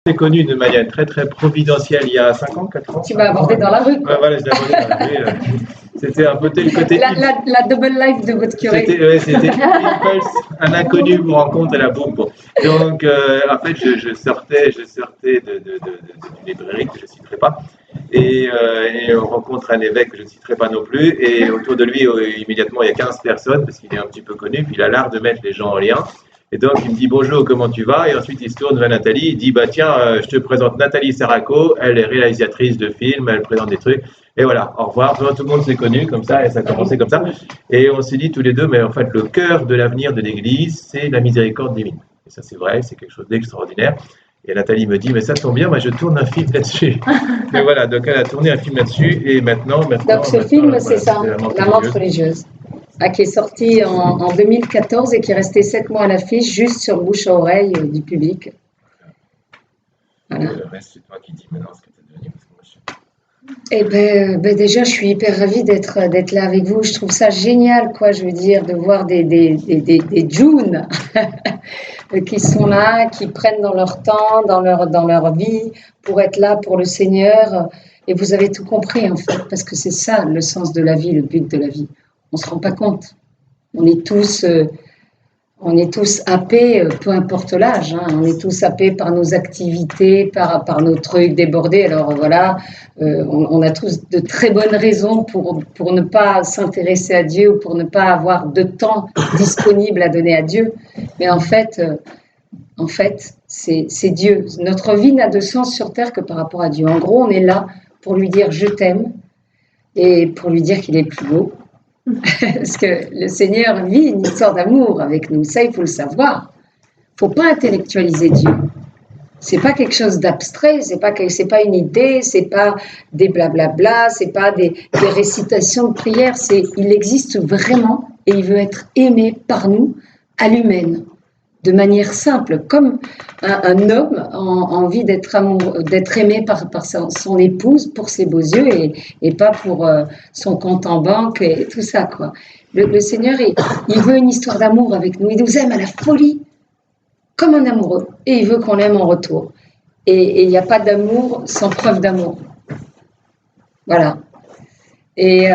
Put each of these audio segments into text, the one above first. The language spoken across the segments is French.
s'est connus de manière très très providentielle il y a 5 ans, 4 ans. Tu m'as abordé dans la rue. Ouais, voilà, je l'ai abordé dans la rue. C'était un peu le côté. La double life de votre curé. C'était impulse, un inconnu vous rencontre et la boum. Bon. Donc, en fait, je sortais d'une librairie que je ne citerai pas. Et on rencontre un évêque que je ne citerai pas non plus. Et autour de lui, immédiatement, il y a 15 personnes parce qu'il est un petit peu connu. Puis il a l'art de mettre les gens en lien. Et donc, il me dit bonjour, comment tu vas? Et ensuite, il se tourne vers Nathalie. Il dit bah tiens, je te présente Nathalie Saraco. Elle est réalisatrice de films, elle présente des trucs. Et voilà, au revoir. Tout le monde s'est connu comme ça et ça a commencé comme ça. Et on s'est dit tous les deux, mais en fait, le cœur de l'avenir de l'Église, c'est la miséricorde divine. Et ça, c'est vrai, c'est quelque chose d'extraordinaire. Et Nathalie me dit, mais ça tombe bien, moi je tourne un film là-dessus. Donc voilà, donc elle a tourné un film là-dessus et maintenant donc ce film, c'est ça, La Menthe religieuse. Qui est sorti en 2014 et qui est resté 7 mois à l'affiche, juste sur bouche à oreille du public. Voilà. Le reste, c'est toi qui dis maintenant ce que tu es devenu. Eh ben, déjà, je suis hyper ravie d'être là avec vous. Je trouve ça génial, quoi. Je veux dire, de voir des Junes qui sont là, qui prennent dans leur temps, dans leur vie, pour être là pour le Seigneur. Et vous avez tout compris, en fait, parce que c'est ça le sens de la vie, le but de la vie. On ne se rend pas compte. On est tous happés, peu importe l'âge, hein. On est tous happés par nos activités, par nos trucs débordés. Alors voilà, on a tous de très bonnes raisons pour ne pas s'intéresser à Dieu ou pour ne pas avoir de temps disponible à donner à Dieu. Mais en fait, c'est Dieu. Notre vie n'a de sens sur terre que par rapport à Dieu. En gros, on est là pour lui dire « je t'aime » et pour lui dire qu'il est le plus beau. Parce que le Seigneur vit une histoire d'amour avec nous, ça il faut le savoir. Il ne faut pas intellectualiser Dieu. C'est pas quelque chose d'abstrait, c'est pas une idée, c'est pas des blablabla, c'est pas des récitations de prières. Il existe vraiment et il veut être aimé par nous à l'humaine, de manière simple, comme un homme a envie d'être aimé par son épouse pour ses beaux yeux et pas pour son compte en banque et tout ça, quoi. Le Seigneur, il veut une histoire d'amour avec nous. Il nous aime à la folie, comme un amoureux. Et il veut qu'on l'aime en retour. Et il n'y a pas d'amour sans preuve d'amour. Voilà. Et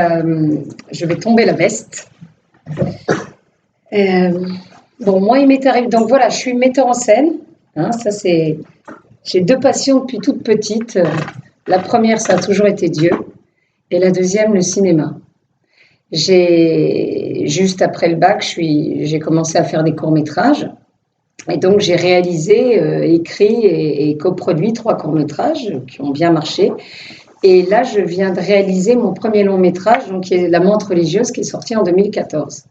je vais tomber la veste. Bon, moi, il m'est arrivé. Donc voilà, je suis metteur en scène. Hein, j'ai 2 passions depuis toute petite. La première, ça a toujours été Dieu. Et la deuxième, le cinéma. Juste après le bac, j'ai commencé à faire des courts-métrages. Et donc, j'ai réalisé, écrit et coproduit 3 courts-métrages qui ont bien marché. Et là, je viens de réaliser mon premier long-métrage, donc, qui est La Menthe religieuse, qui est sorti en 2014,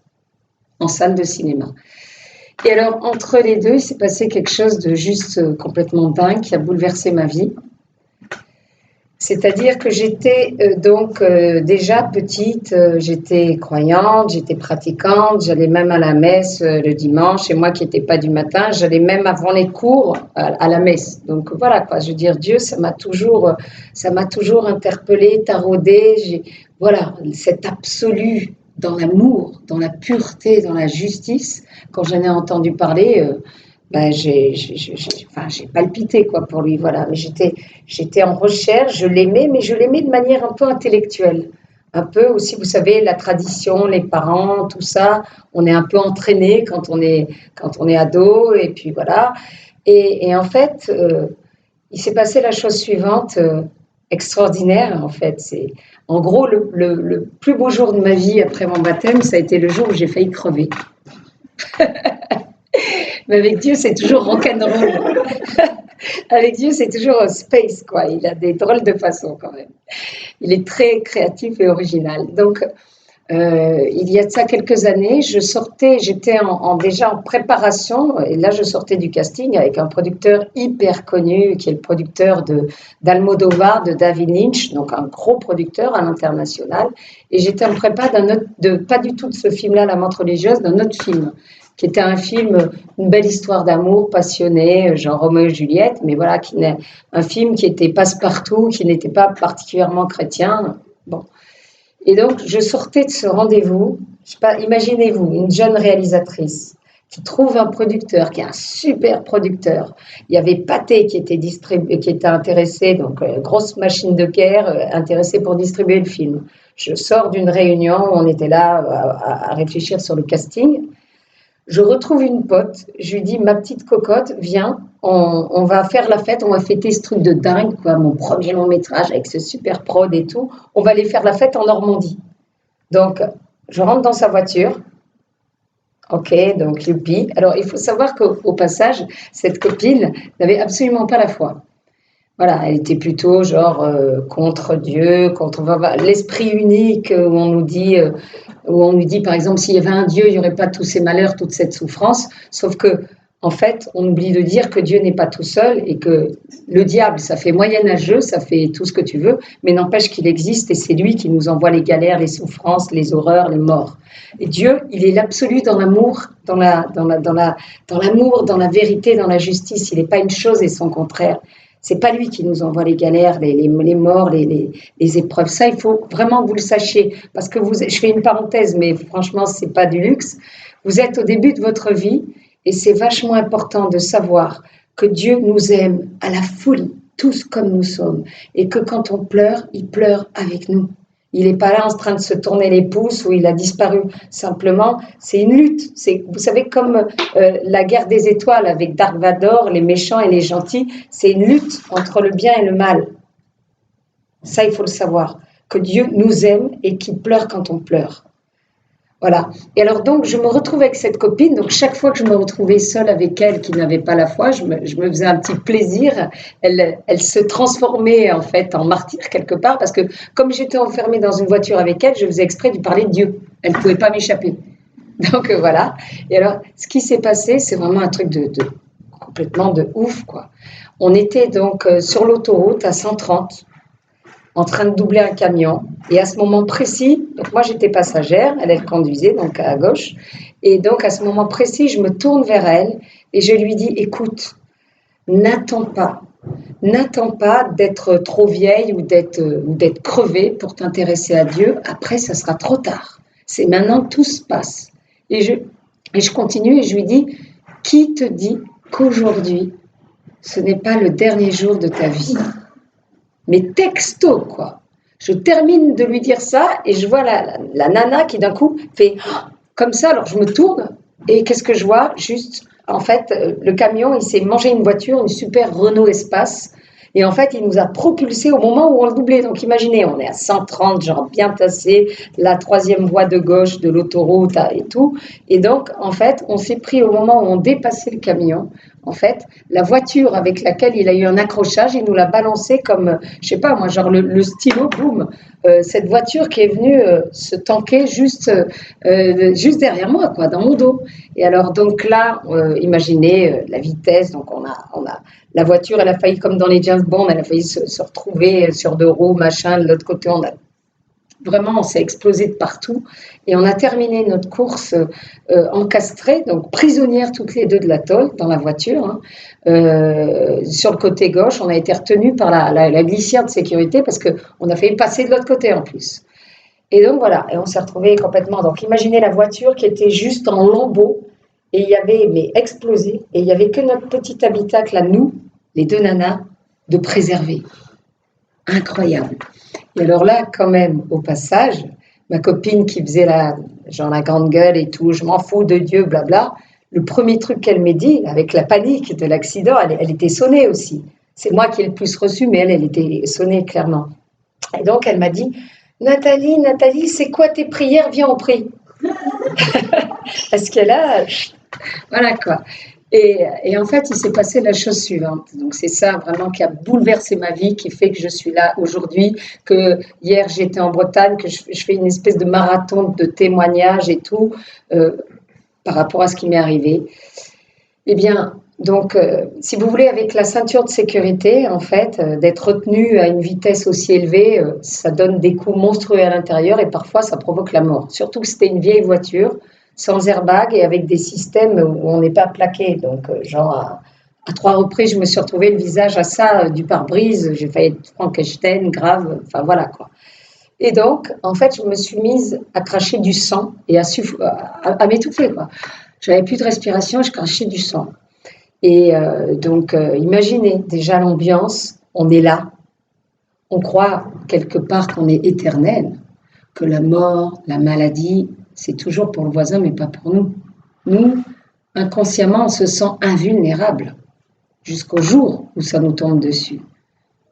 en salle de cinéma. Et alors, entre les deux, il s'est passé quelque chose de juste complètement dingue qui a bouleversé ma vie. C'est-à-dire que j'étais déjà petite, j'étais croyante, j'étais pratiquante, j'allais même à la messe le dimanche, et moi qui n'étais pas du matin, j'allais même avant les cours à la messe. Donc voilà, quoi, je veux dire, Dieu, ça m'a toujours interpellée, taraudée, voilà, cet absolu dans l'amour, dans la pureté, dans la justice. Quand j'en ai entendu parler, j'ai palpité, quoi, pour lui, voilà. Mais j'étais en recherche, je l'aimais, mais je l'aimais de manière un peu intellectuelle. Un peu aussi, vous savez, la tradition, les parents, tout ça, on est un peu entraîné quand on est ado, et puis voilà. Et en fait, il s'est passé la chose suivante, extraordinaire, en fait. En gros, le plus beau jour de ma vie après mon baptême, ça a été le jour où j'ai failli crever. Mais avec Dieu, c'est toujours rock'n'roll. Avec Dieu, c'est toujours space, quoi. Il a des drôles de façons, quand même. Il est très créatif et original. Donc, il y a de ça quelques années, j'étais déjà en préparation, et là, je sortais du casting avec un producteur hyper connu, qui est le producteur d'Almodovar, de David Lynch, donc un gros producteur à l'international. Et j'étais en prépa pas du tout de ce film-là, La Menthe religieuse, d'un autre film, qui était un film, une belle histoire d'amour passionnée, genre Roméo et Juliette, mais voilà, un film qui était passe-partout, qui n'était pas particulièrement chrétien. Bon. Et donc, je sortais de ce rendez-vous, je sais pas, imaginez-vous, une jeune réalisatrice qui trouve un producteur, qui est un super producteur. Il y avait Pathé qui était intéressé, donc grosse machine de guerre, intéressée pour distribuer le film. Je sors d'une réunion où on était là à réfléchir sur le casting. Je retrouve une pote, je lui dis, ma petite cocotte, viens, on va faire la fête, on va fêter ce truc de dingue, quoi, mon premier long métrage avec ce super prod et tout. On va aller faire la fête en Normandie. Donc, je rentre dans sa voiture. Ok, donc youpi. Alors, il faut savoir qu'au passage, cette copine n'avait absolument pas la foi. Voilà, elle était plutôt genre contre Dieu, contre l'esprit unique où on nous dit par exemple s'il y avait un Dieu, il n'y aurait pas tous ces malheurs, toute cette souffrance. Sauf que en fait, on oublie de dire que Dieu n'est pas tout seul et que le diable, ça fait moyenâgeux, ça fait tout ce que tu veux, mais n'empêche qu'il existe et c'est lui qui nous envoie les galères, les souffrances, les horreurs, les morts. Et Dieu, il est l'absolu dans l'amour, dans l'amour, dans la vérité, dans la justice. Il n'est pas une chose et son contraire. C'est pas lui qui nous envoie les galères, les morts, les épreuves. Ça, il faut vraiment que vous le sachiez. Parce que je fais une parenthèse, mais franchement, c'est pas du luxe. Vous êtes au début de votre vie et c'est vachement important de savoir que Dieu nous aime à la folie, tous comme nous sommes. Et que quand on pleure, il pleure avec nous. Il n'est pas là en train de se tourner les pouces ou il a disparu. Simplement, c'est une lutte. Vous savez, comme la guerre des étoiles avec Dark Vador, les méchants et les gentils, c'est une lutte entre le bien et le mal. Ça, il faut le savoir. Que Dieu nous aime et qu'il pleure quand on pleure. Voilà. Et alors donc, je me retrouve avec cette copine. Donc, chaque fois que je me retrouvais seule avec elle, qui n'avait pas la foi, je me faisais un petit plaisir. Elle se transformait en fait en martyr quelque part parce que comme j'étais enfermée dans une voiture avec elle, je faisais exprès de lui parler de Dieu. Elle ne pouvait pas m'échapper. Donc, voilà. Et alors, ce qui s'est passé, c'est vraiment un truc complètement de ouf, quoi. On était donc sur l'autoroute à 130. En train de doubler un camion. Et à ce moment précis, donc moi j'étais passagère, elle conduisait donc à gauche. Et donc à ce moment précis, je me tourne vers elle et je lui dis, écoute, n'attends pas d'être trop vieille ou d'être crevée pour t'intéresser à Dieu. Après, ça sera trop tard. C'est maintenant que tout se passe. Et je continue et je lui dis, qui te dit qu'aujourd'hui, ce n'est pas le dernier jour de ta vie ? Mais texto, quoi. Je termine de lui dire ça et je vois la nana qui d'un coup fait comme ça. Alors je me tourne et qu'est-ce que je vois ? Juste, en fait, le camion, il s'est mangé une voiture, une super Renault Espace. Et en fait, il nous a propulsés au moment où on le doublait. Donc imaginez, on est à 130, genre bien tassé, la troisième voie de gauche de l'autoroute et tout. Et donc, en fait, on s'est pris au moment où on dépassait le camion. En fait, la voiture avec laquelle il a eu un accrochage, il nous l'a balancé comme, je sais pas moi, genre le stylo, boum. Cette voiture qui est venue se tanker juste derrière moi, quoi, dans mon dos. Et alors donc là, imaginez la vitesse. Donc on a la voiture, elle a failli comme dans les James Bond, elle a failli se retrouver sur deux roues, machin. De l'autre côté, on s'est explosé de partout et on a terminé notre course encastrée, donc prisonnières toutes les deux de la tôle dans la voiture. Hein. Sur le côté gauche, on a été retenus par la glissière de sécurité parce qu'on a failli passer de l'autre côté en plus. Et donc voilà, et on s'est retrouvés complètement. Donc imaginez la voiture qui était juste en lambeaux et il y avait explosé et il n'y avait que notre petit habitacle à nous, les deux nanas, de préserver. Incroyable. Et alors là, quand même, au passage, ma copine qui faisait la grande gueule et tout, je m'en fous de Dieu, blabla, le premier truc qu'elle m'a dit, avec la panique de l'accident, elle était sonnée aussi. C'est moi qui ai le plus reçu, mais elle était sonnée clairement. Et donc, elle m'a dit, Nathalie, c'est quoi tes prières? Viens, on prie. Parce que là, voilà quoi. Et en fait, il s'est passé la chose suivante. Donc, c'est ça vraiment qui a bouleversé ma vie, qui fait que je suis là aujourd'hui, que hier j'étais en Bretagne, que je fais une espèce de marathon de témoignages et tout, par rapport à ce qui m'est arrivé. Eh bien, donc, si vous voulez, avec la ceinture de sécurité, en fait, d'être retenu à une vitesse aussi élevée, ça donne des coups monstrueux à l'intérieur et parfois ça provoque la mort. Surtout que c'était une vieille voiture, sans airbag et avec des systèmes où on n'est pas plaqué. Donc, genre, à 3 reprises, je me suis retrouvée le visage à ça du pare-brise. J'ai failli être Frankenstein, grave. Enfin, voilà, quoi. Et donc, en fait, je me suis mise à cracher du sang et à m'étouffer, quoi. J'avais plus de respiration, je crachais du sang. Et donc, imaginez déjà l'ambiance, on est là, on croit quelque part qu'on est éternel, que la mort, la maladie, c'est toujours pour le voisin, mais pas pour nous. Nous, inconsciemment, on se sent invulnérable jusqu'au jour où ça nous tombe dessus.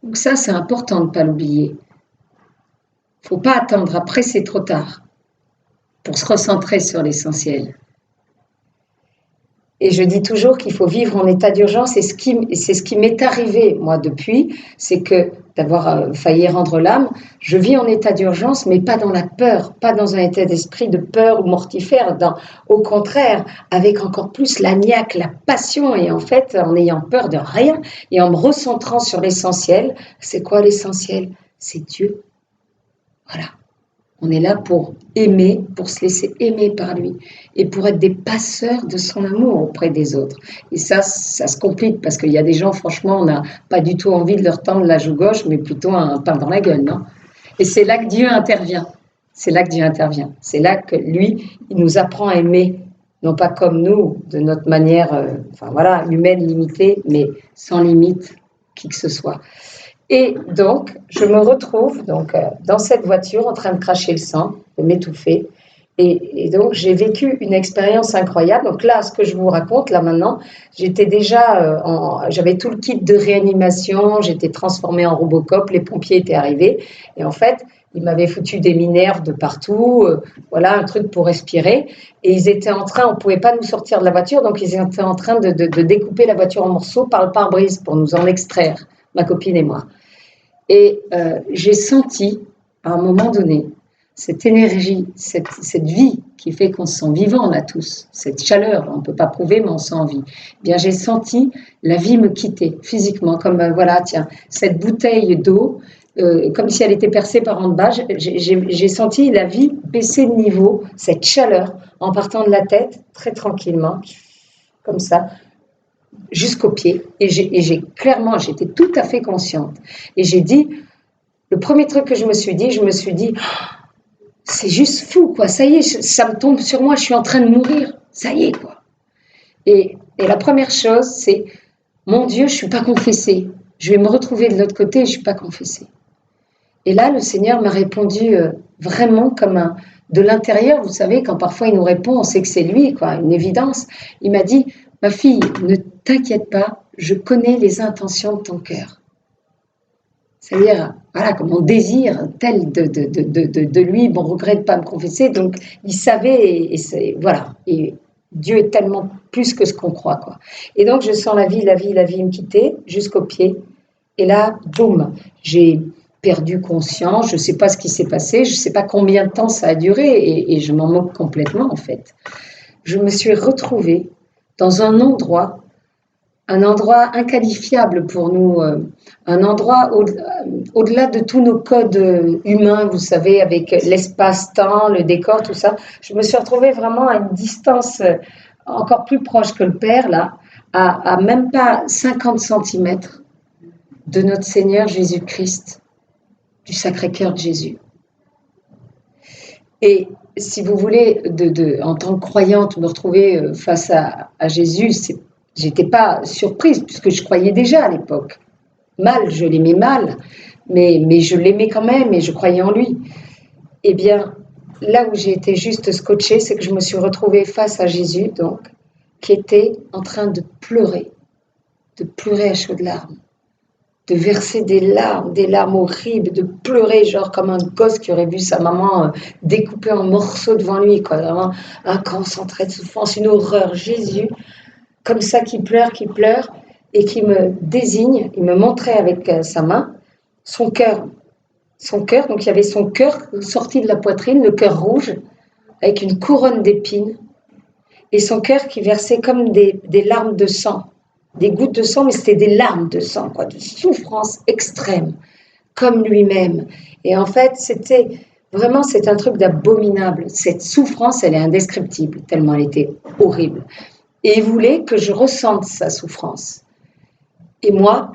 Donc ça, c'est important de ne pas l'oublier. Il ne faut pas attendre, après c'est trop tard, pour se recentrer sur l'essentiel. Et je dis toujours qu'il faut vivre en état d'urgence, et c'est ce qui m'est arrivé, moi, depuis, c'est que d'avoir failli rendre l'âme, je vis en état d'urgence, mais pas dans la peur, pas dans un état d'esprit de peur ou mortifère, au contraire, avec encore plus la niaque, la passion, et en fait, en ayant peur de rien, et en me recentrant sur l'essentiel. C'est quoi l'essentiel? C'est Dieu. Voilà. On est là pour aimer, pour se laisser aimer par lui et pour être des passeurs de son amour auprès des autres. Et ça se complique parce qu'il y a des gens, franchement, on n'a pas du tout envie de leur tendre la joue gauche, mais plutôt un pain dans la gueule, non? Et c'est là que Dieu intervient. C'est là que Dieu intervient. C'est là que lui, il nous apprend à aimer, non pas comme nous, de notre manière, humaine, limitée, mais sans limite, qui que ce soit. Et donc, je me retrouve dans cette voiture en train de cracher le sang, de m'étouffer. Et donc, j'ai vécu une expérience incroyable. Donc là, ce que je vous raconte, là maintenant, j'étais déjà, j'avais tout le kit de réanimation, j'étais transformée en Robocop, les pompiers étaient arrivés. Et en fait, ils m'avaient foutu des minerves de partout, un truc pour respirer. Et ils étaient en train, on ne pouvait pas nous sortir de la voiture, donc ils étaient en train de découper la voiture en morceaux par le pare-brise pour nous en extraire, ma copine et moi. Et j'ai senti, à un moment donné, cette énergie, cette vie qui fait qu'on se sent vivant, on a tous, cette chaleur, on ne peut pas prouver, mais on sent vie. Eh bien, j'ai senti la vie me quitter physiquement, comme cette bouteille d'eau, comme si elle était percée par en bas. J'ai senti la vie baisser de niveau, cette chaleur, en partant de la tête, très tranquillement, comme ça, jusqu'aux pieds, et j'étais tout à fait consciente. Et j'ai dit, le premier truc que je me suis dit, c'est juste fou, quoi, ça y est, ça me tombe sur moi, je suis en train de mourir, ça y est, quoi. Et la première chose, c'est, mon Dieu, je ne suis pas confessée, je vais me retrouver de l'autre côté et je ne suis pas confessée. Et là, le Seigneur m'a répondu vraiment comme de l'intérieur, vous savez, quand parfois il nous répond, on sait que c'est lui, quoi, une évidence. Il m'a dit, ma fille, ne t'inquiète pas, je connais les intentions de ton cœur. C'est-à-dire, comme on désire tel de lui, bon, regret de ne pas me confesser, donc il savait, et Dieu est tellement plus que ce qu'on croit, quoi. Et donc je sens la vie me quitter jusqu'aux pieds, et là, boum, j'ai perdu conscience, je ne sais pas ce qui s'est passé, je ne sais pas combien de temps ça a duré, et je m'en moque complètement, en fait. Je me suis retrouvée dans un endroit inqualifiable pour nous, un endroit au-delà de tous nos codes humains, vous savez, avec l'espace-temps, le décor, tout ça. Je me suis retrouvée vraiment à une distance encore plus proche que le Père, là, à même pas 50 centimètres de notre Seigneur Jésus-Christ, du Sacré-Cœur de Jésus. Et si vous voulez, en tant que croyante, me retrouver face à Jésus, j'étais pas surprise, puisque je croyais déjà à l'époque. Mal, je l'aimais mal, mais je l'aimais quand même et je croyais en lui. Eh bien, là où j'ai été juste scotchée, c'est que je me suis retrouvée face à Jésus, donc, qui était en train de pleurer à chaudes larmes, de verser des larmes horribles, de pleurer genre comme un gosse qui aurait vu sa maman découpée en morceaux devant lui, quoi, vraiment un concentré de souffrance, une horreur. Jésus, comme ça, qui pleure, et qui me désigne, il me montrait avec sa main son cœur, donc il y avait son cœur sorti de la poitrine, le cœur rouge, avec une couronne d'épines, et son cœur qui versait comme des larmes de sang, des gouttes de sang, mais c'était des larmes de sang, quoi, de souffrance extrême, comme lui-même. Et en fait, c'est un truc d'abominable. Cette souffrance, elle est indescriptible, tellement elle était horrible. Et il voulait que je ressente sa souffrance. Et moi,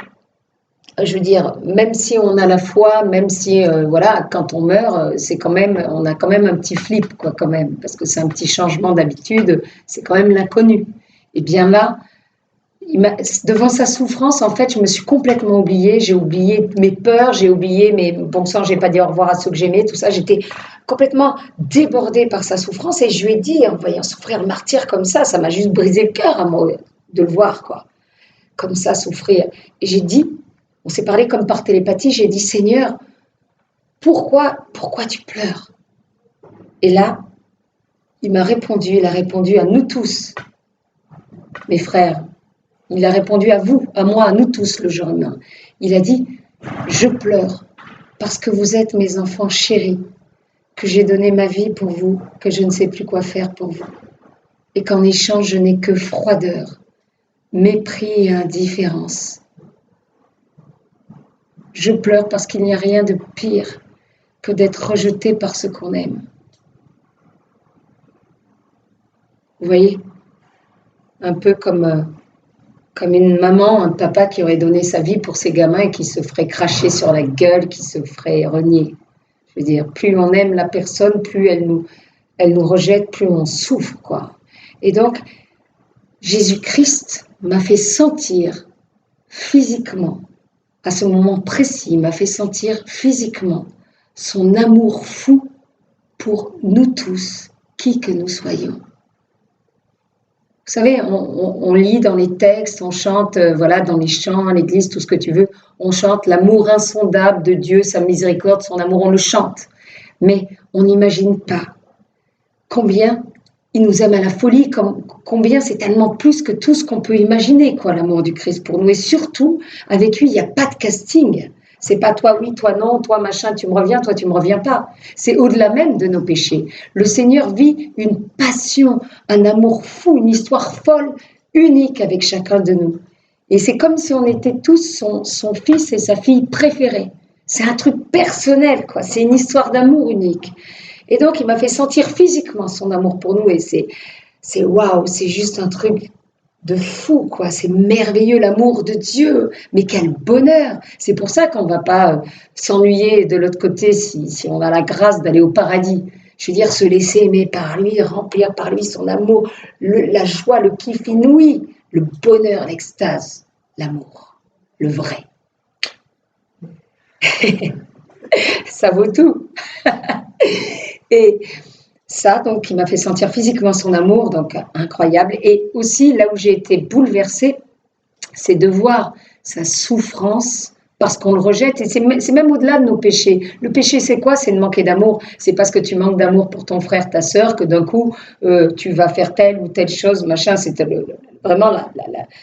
je veux dire, même si on a la foi, même si, voilà, quand on meurt, c'est quand même, on a quand même un petit flip, quoi, quand même, parce que c'est un petit changement d'habitude, c'est quand même l'inconnu. Et bien là, devant sa souffrance, en fait, je me suis complètement oubliée. J'ai oublié mes peurs, j'ai oublié mes bon sang, j'ai pas dit au revoir à ceux que j'aimais, tout ça. J'étais complètement débordée par sa souffrance et je lui ai dit, en voyant souffrir le martyr comme ça m'a juste brisé le cœur à moi de le voir, quoi, comme ça souffrir. Et j'ai dit, on s'est parlé comme par télépathie. J'ai dit, Seigneur, pourquoi tu pleures? Et là, il a répondu à nous tous, mes frères. Il a répondu à vous, à moi, à nous tous le jour humain. Il a dit, je pleure parce que vous êtes mes enfants chéris, que j'ai donné ma vie pour vous, que je ne sais plus quoi faire pour vous. Et qu'en échange, je n'ai que froideur, mépris et indifférence. Je pleure parce qu'il n'y a rien de pire que d'être rejeté par ce qu'on aime. Vous voyez? Un peu comme une maman, un papa qui aurait donné sa vie pour ses gamins et qui se ferait cracher sur la gueule, qui se ferait renier. Je veux dire, plus on aime la personne, plus elle nous rejette, plus on souffre, quoi. Et donc, Jésus-Christ m'a fait sentir physiquement, à ce moment précis, il m'a fait sentir physiquement son amour fou pour nous tous, qui que nous soyons. Vous savez, on lit dans les textes, on chante, voilà, dans les chants, à l'église, tout ce que tu veux, on chante l'amour insondable de Dieu, sa miséricorde, son amour, on le chante. Mais on n'imagine pas combien il nous aime à la folie, combien c'est tellement plus que tout ce qu'on peut imaginer, quoi, l'amour du Christ pour nous. Et surtout, avec lui, il n'y a pas de casting. C'est pas toi oui, toi non, toi machin, tu me reviens, toi tu me reviens pas. C'est au-delà même de nos péchés. Le Seigneur vit une passion, un amour fou, une histoire folle, unique avec chacun de nous. Et c'est comme si on était tous son fils et sa fille préférés. C'est un truc personnel, quoi. C'est une histoire d'amour unique. Et donc, il m'a fait sentir physiquement son amour pour nous. Et c'est waouh, c'est juste un truc de fou, quoi. C'est merveilleux, l'amour de Dieu. Mais quel bonheur! C'est pour ça qu'on ne va pas s'ennuyer de l'autre côté si on a la grâce d'aller au paradis. Je veux dire, se laisser aimer par lui, remplir par lui son amour, la joie, le kiff inouï, le bonheur, l'extase, l'amour, le vrai. Ça vaut tout. Et ça, donc, il m'a fait sentir physiquement son amour, donc incroyable. Et aussi, là où j'ai été bouleversée, c'est de voir sa souffrance parce qu'on le rejette. Et c'est même au-delà de nos péchés. Le péché, c'est quoi? C'est de manquer d'amour. C'est parce que tu manques d'amour pour ton frère, ta sœur, que d'un coup, tu vas faire telle ou telle chose, machin. C'est vraiment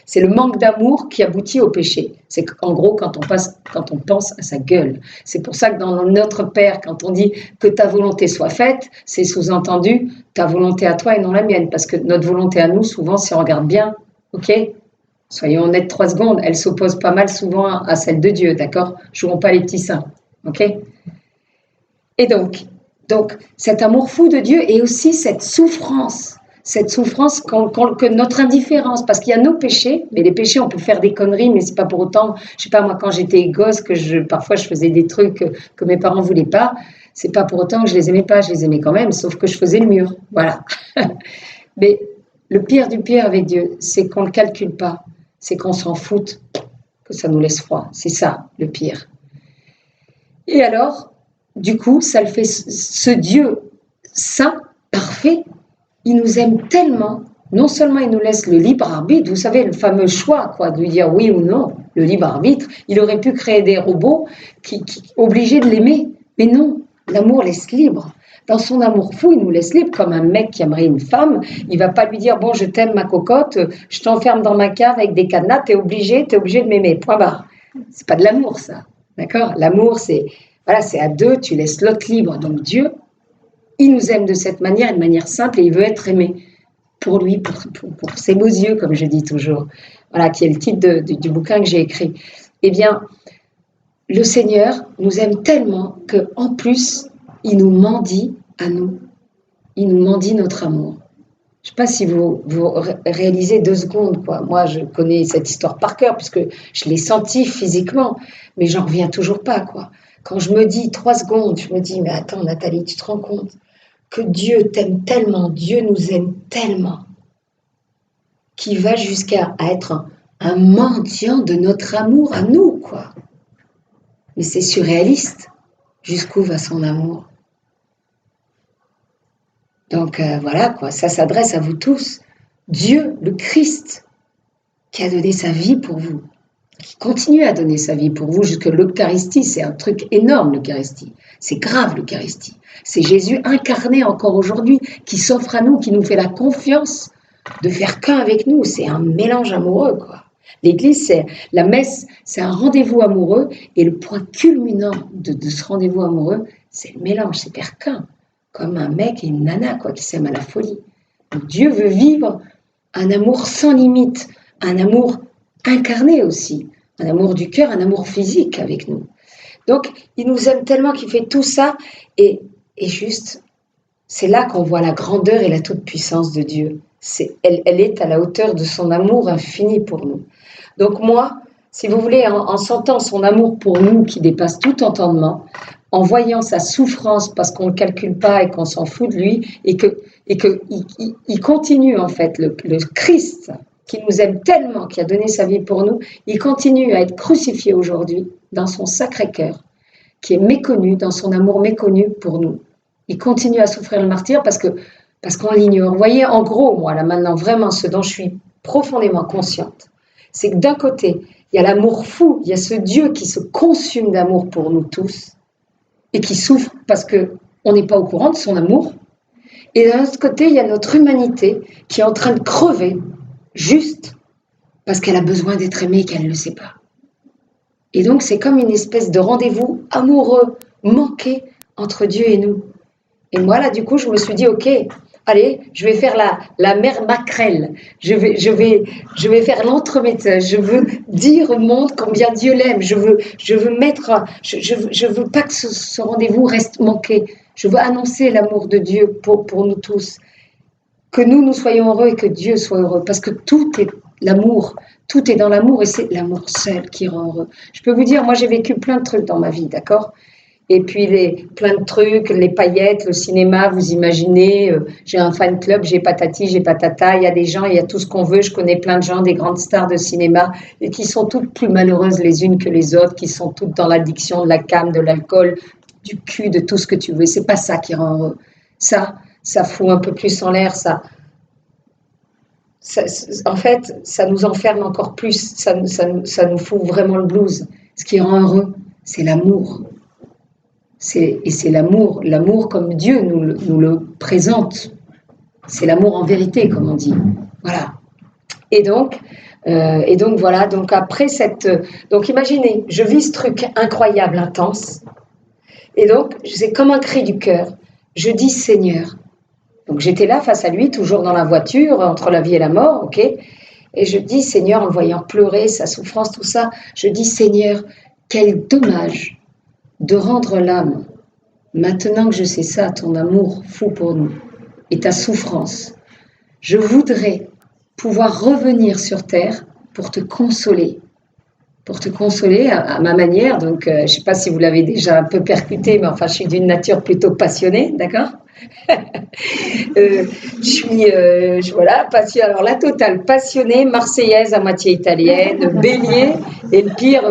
c'est le manque d'amour qui aboutit au péché. C'est en gros quand on pense à sa gueule. C'est pour ça que dans notre Père, quand on dit que ta volonté soit faite, c'est sous-entendu ta volonté à toi et non la mienne. Parce que notre volonté à nous, souvent, si on regarde bien, ok, soyons honnêtes 3 secondes, elle s'oppose pas mal souvent à celle de Dieu, d'accord? Jouons pas les petits saints, ok? Et donc, cet amour fou de Dieu et aussi cette souffrance que notre indifférence, parce qu'il y a nos péchés, mais les péchés, on peut faire des conneries, mais c'est pas pour autant, je sais pas, moi, quand j'étais gosse, parfois je faisais des trucs que mes parents voulaient pas, c'est pas pour autant que je les aimais pas, je les aimais quand même, sauf que je faisais le mur, voilà. Mais le pire du pire avec Dieu, c'est qu'on le calcule pas, c'est qu'on s'en fout, que ça nous laisse froid, c'est ça, le pire. Et alors, du coup, ça le fait, ce Dieu saint, parfait, il nous aime tellement, non seulement il nous laisse le libre arbitre, vous savez, le fameux choix, quoi, de lui dire oui ou non, le libre arbitre, il aurait pu créer des robots qui obligés de l'aimer, mais non, l'amour laisse libre. Dans son amour fou, il nous laisse libre, comme un mec qui aimerait une femme, il va pas lui dire bon, je t'aime ma cocotte, je t'enferme dans ma cave avec des cadenas, t'es obligé de m'aimer, point barre. C'est pas de l'amour, ça, d'accord? L'amour, c'est à deux, tu laisses l'autre libre, donc Dieu, il nous aime de cette manière, une manière simple, et il veut être aimé pour lui, pour ses beaux yeux, comme je dis toujours. Voilà, qui est le titre du bouquin que j'ai écrit. Eh bien, le Seigneur nous aime tellement qu'en plus, il nous mendie à nous. Il nous mendie notre amour. Je ne sais pas si vous réalisez 2 secondes, quoi. Moi, je connais cette histoire par cœur, parce que je l'ai sentie physiquement, mais j'en reviens toujours pas, quoi. Quand je me dis 3 secondes, je me dis, mais attends, Nathalie, tu te rends compte que Dieu t'aime tellement, Dieu nous aime tellement, qu'il va jusqu'à être un mendiant de notre amour à nous, quoi. Mais c'est surréaliste. Jusqu'où va son amour? Donc voilà, quoi, ça s'adresse à vous tous. Dieu, le Christ, qui a donné sa vie pour vous, qui continue à donner sa vie pour vous jusque l'Eucharistie, c'est un truc énorme, l'Eucharistie. C'est grave, l'Eucharistie. C'est Jésus incarné encore aujourd'hui, qui s'offre à nous, qui nous fait la confiance de faire qu'un avec nous. C'est un mélange amoureux, quoi. L'Église, c'est la messe, c'est un rendez-vous amoureux, et le point culminant de ce rendez-vous amoureux, c'est le mélange, c'est faire qu'un, comme un mec et une nana, quoi, qui s'aiment à la folie. Donc, Dieu veut vivre un amour sans limite, un amour incarné aussi, un amour du cœur, un amour physique avec nous. Donc, il nous aime tellement qu'il fait tout ça, et juste, c'est là qu'on voit la grandeur et la toute-puissance de Dieu. Elle est à la hauteur de son amour infini pour nous. Donc moi, si vous voulez, en sentant son amour pour nous qui dépasse tout entendement, en voyant sa souffrance parce qu'on ne le calcule pas et qu'on s'en fout de lui, et qu'il continue en fait, le Christ qui nous aime tellement, qui a donné sa vie pour nous, il continue à être crucifié aujourd'hui dans son sacré cœur, qui est méconnu, dans son amour méconnu pour nous. Il continue à souffrir le martyre parce qu'on l'ignore. Vous voyez, en gros, moi, là maintenant, vraiment, ce dont je suis profondément consciente, c'est que d'un côté, il y a l'amour fou, il y a ce Dieu qui se consume d'amour pour nous tous et qui souffre parce qu'on n'est pas au courant de son amour. Et d'un autre côté, il y a notre humanité qui est en train de crever juste parce qu'elle a besoin d'être aimée et qu'elle ne le sait pas. Et donc, c'est comme une espèce de rendez-vous amoureux, manqué entre Dieu et nous. Et moi, là, du coup, je me suis dit, ok, allez, je vais faire la mère maquerelle. Je vais faire l'entremetteuse. Je veux dire au monde combien Dieu l'aime. Je veux mettre, je veux pas que ce rendez-vous reste manqué. Je veux annoncer l'amour de Dieu pour nous tous. Que nous soyons heureux et que Dieu soit heureux. Parce que tout est l'amour. Tout est dans l'amour et c'est l'amour seul qui rend heureux. Je peux vous dire, moi, j'ai vécu plein de trucs dans ma vie, d'accord ? Et puis plein de trucs, les paillettes, le cinéma, vous imaginez, j'ai un fan club, j'ai patati, j'ai patata, il y a des gens, il y a tout ce qu'on veut, je connais plein de gens, des grandes stars de cinéma, et qui sont toutes plus malheureuses les unes que les autres, qui sont toutes dans l'addiction de la cam, de l'alcool, du cul, de tout ce que tu veux. C'est pas ça qui rend heureux. Ça fout un peu plus en l'air, ça en fait, ça nous enferme encore plus, ça nous fout vraiment le blues. Ce qui rend heureux, c'est l'amour. C'est l'amour comme Dieu nous le présente. C'est l'amour en vérité, comme on dit. Voilà. Et donc voilà. Donc après donc imaginez, je vis ce truc incroyable, intense. Et donc c'est comme un cri du cœur. Je dis Seigneur. Donc j'étais là face à lui, toujours dans la voiture, entre la vie et la mort, ok. Et je dis Seigneur, en le voyant pleurer, sa souffrance, tout ça. Je dis Seigneur, quel dommage de rendre l'âme, maintenant que je sais ça, ton amour fou pour nous et ta souffrance, je voudrais pouvoir revenir sur terre pour te consoler à ma manière. Donc, je ne sais pas si vous l'avez déjà un peu percuté, mais enfin, je suis d'une nature plutôt passionnée, d'accord. Voilà, passionnée, alors la totale, passionnée, marseillaise à moitié italienne, bélier, et le pire,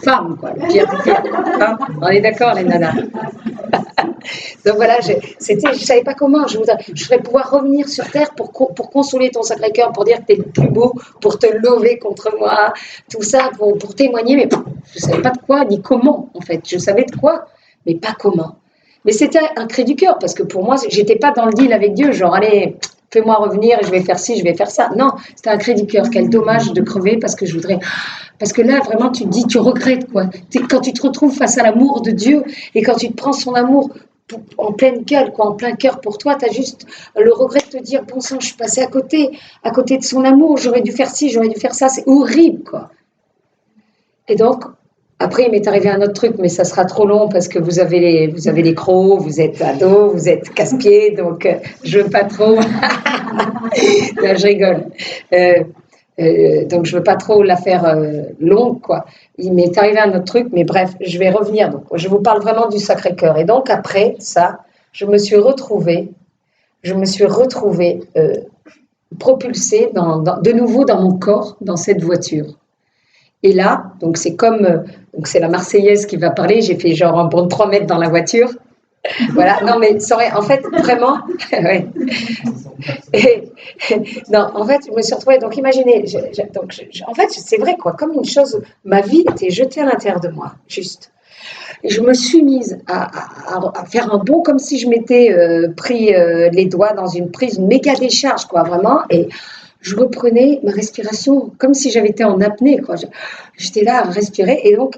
femme, quoi, le pire. Hein, on est d'accord, les nanas. Donc voilà, je ne savais pas comment, je voudrais pouvoir revenir sur terre pour consoler ton Sacré-Cœur, pour dire que tu es le plus beau, pour te lever contre moi, tout ça, pour témoigner, mais je ne savais pas de quoi, ni comment, en fait. Je savais de quoi, mais pas comment. Mais c'était un cri du cœur, parce que pour moi, je n'étais pas dans le deal avec Dieu, genre, allez, fais-moi revenir, je vais faire ci, je vais faire ça. Non, c'était un cri du cœur, quel dommage de crever, parce que je voudrais... Parce que là, vraiment, tu te dis, tu regrettes, quoi. Quand tu te retrouves face à l'amour de Dieu, et quand tu te prends son amour en pleine gueule, quoi, en plein cœur pour toi, tu as juste le regret de te dire, bon sang, je suis passée à côté de son amour, j'aurais dû faire ci, j'aurais dû faire ça, c'est horrible, quoi. Et donc, Après, il m'est arrivé un autre truc, mais ça sera trop long parce que vous avez les crocs, vous êtes ado, vous êtes casse-pied, donc je veux pas trop. Non, je rigole. Donc je veux pas trop la faire longue, quoi. Il m'est arrivé un autre truc, mais bref, je vais revenir. Donc, je vous parle vraiment du Sacré-Cœur. Et donc après ça, je me suis retrouvée propulsée de nouveau dans mon corps, dans cette voiture. Et là, donc c'est comme, donc c'est la Marseillaise qui va parler. J'ai fait genre un bond de 3 mètres dans la voiture. Voilà, non mais en fait vraiment, ouais. Non, en fait je me suis retrouvée, donc imaginez, en fait c'est vrai quoi, comme une chose, ma vie était jetée à l'intérieur de moi, juste. Et je me suis mise à faire un bond comme si je m'étais pris les doigts dans une méga décharge quoi, vraiment, et je reprenais ma respiration comme si j'avais été en apnée quoi. J'étais là à respirer et donc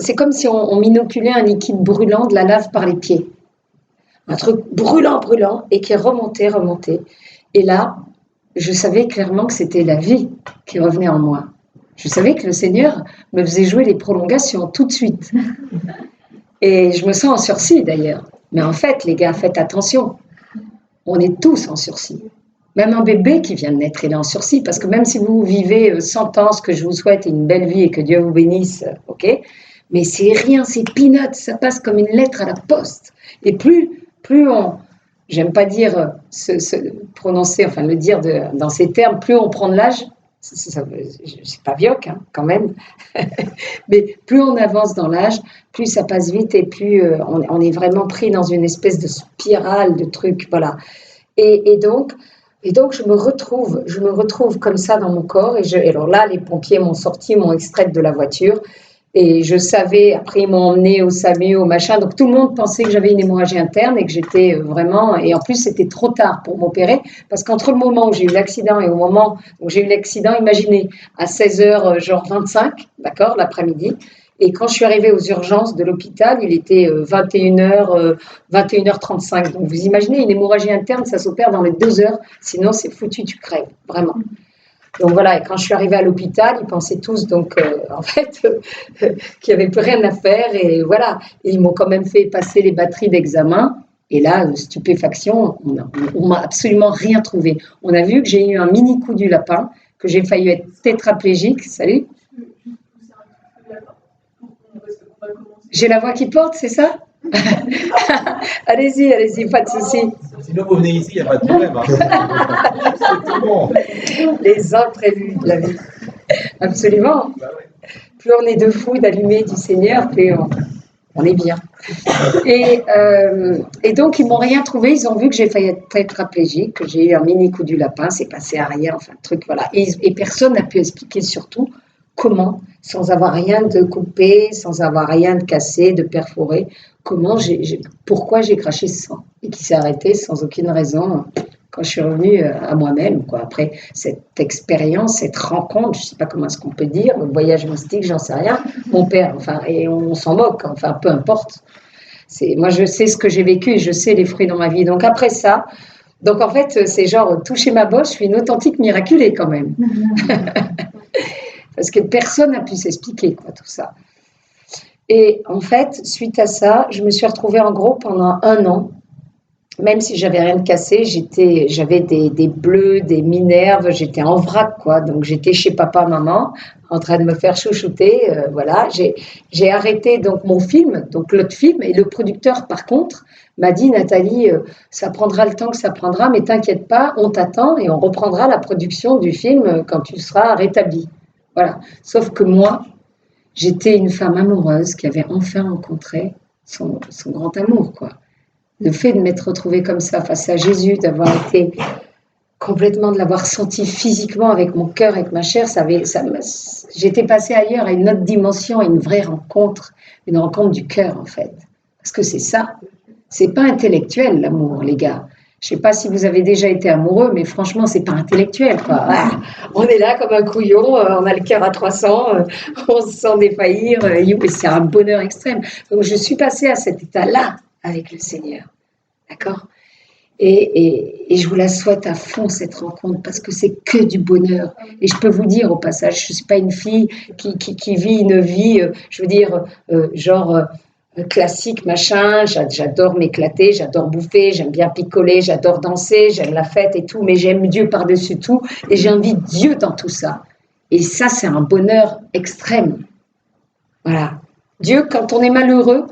c'est comme si on m'inoculait un liquide brûlant de la lave par les pieds. Un truc brûlant et qui remontait. Et là, je savais clairement que c'était la vie qui revenait en moi. Je savais que le Seigneur me faisait jouer les prolongations tout de suite. Et je me sens en sursis d'ailleurs. Mais en fait, les gars, faites attention. On est tous en sursis. Même un bébé qui vient de naître, il est en sursis. Parce que même si vous vivez 100 ans, ce que je vous souhaite, une belle vie et que Dieu vous bénisse, ok ? Mais c'est rien, c'est peanuts, ça passe comme une lettre à la poste. Et plus on, j'aime pas dire prononcer, enfin le dire dans ces termes, plus on prend de l'âge, c'est pas vioque hein, quand même, mais plus on avance dans l'âge, plus ça passe vite et plus on est vraiment pris dans une espèce de spirale de trucs, voilà. Et donc je me retrouve comme ça dans mon corps et alors là les pompiers m'ont extrait de la voiture. Et je savais, après ils m'ont emmené au SAMU, au machin, donc tout le monde pensait que j'avais une hémorragie interne et que j'étais vraiment, et en plus c'était trop tard pour m'opérer, parce qu'entre le moment où j'ai eu l'accident et au moment où j'ai eu l'accident, imaginez, à 16h, genre 25, d'accord, l'après-midi, et quand je suis arrivée aux urgences de l'hôpital, il était 21h, 21h35, donc vous imaginez, une hémorragie interne, ça s'opère dans les 2 heures, sinon c'est foutu, tu crèves, vraiment. Donc voilà, et quand je suis arrivée à l'hôpital, ils pensaient tous donc en fait qu'il n'y avait plus rien à faire et voilà. Et ils m'ont quand même fait passer les batteries d'examen et là, stupéfaction, on m'a absolument rien trouvé. On a vu que j'ai eu un mini coup du lapin, que j'ai failli être tétraplégique. Salut. J'ai la voix qui porte, c'est ça? Allez-y, pas de souci. Sinon, vous venez ici, il n'y a pas de problème. Hein. C'est tout bon. Les imprévus de la vie. Absolument. Bah ouais. Plus on est de fous, d'allumés du Seigneur, plus on est bien. Et donc, ils ne m'ont rien trouvé. Ils ont vu que j'ai failli être tétraplégique, que j'ai eu un mini coup du lapin, c'est passé à rien, enfin, truc, voilà. Et personne n'a pu expliquer surtout comment, sans avoir rien de coupé, sans avoir rien de cassé, de perforé, pourquoi j'ai craché ce sang et qui s'est arrêté sans aucune raison quand je suis revenue à moi-même, quoi. Après cette expérience, cette rencontre, je ne sais pas comment est-ce qu'on peut dire, le voyage mystique, j'en sais rien, mon père, enfin, et on s'en moque, enfin, peu importe. Moi, je sais ce que j'ai vécu et je sais les fruits dans ma vie. Donc après ça, donc en fait, c'est genre toucher ma bosse, je suis une authentique miraculée quand même. Parce que personne n'a pu s'expliquer, quoi, tout ça. Et en fait, suite à ça, je me suis retrouvée en gros pendant 1 an, même si j'avais rien de cassé, j'avais des bleus, des minerves, j'étais en vrac, quoi. Donc j'étais chez papa, maman, en train de me faire chouchouter, voilà. J'ai arrêté donc mon film, donc l'autre film, et le producteur, par contre, m'a dit, Nathalie, ça prendra le temps que ça prendra, mais t'inquiète pas, on t'attend et on reprendra la production du film quand tu seras rétablie. Voilà. Sauf que moi, j'étais une femme amoureuse qui avait enfin rencontré son grand amour, quoi. Le fait de m'être retrouvée comme ça face à Jésus, d'avoir été complètement, de l'avoir senti physiquement avec mon cœur, avec ma chair, j'étais passée ailleurs à une autre dimension, à une vraie rencontre, une rencontre du cœur en fait. Parce que c'est ça, c'est pas intellectuel l'amour, les gars. Je sais pas si vous avez déjà été amoureux, mais franchement, c'est pas intellectuel, quoi. Ah, on est là comme un couillon, on a le cœur à 300, on se sent défaillir, c'est un bonheur extrême. Donc, je suis passée à cet état-là avec le Seigneur, d'accord ? Et je vous la souhaite à fond, cette rencontre, parce que c'est que du bonheur. Et je peux vous dire au passage, je ne suis pas une fille qui vit une vie, je veux dire, classique, machin. J'adore m'éclater, j'adore bouffer, j'aime bien picoler, j'adore danser, j'aime la fête et tout, mais j'aime Dieu par-dessus tout. Et j'ai envie de Dieu dans tout ça. Et ça, c'est un bonheur extrême. Voilà. Dieu, quand on est malheureux,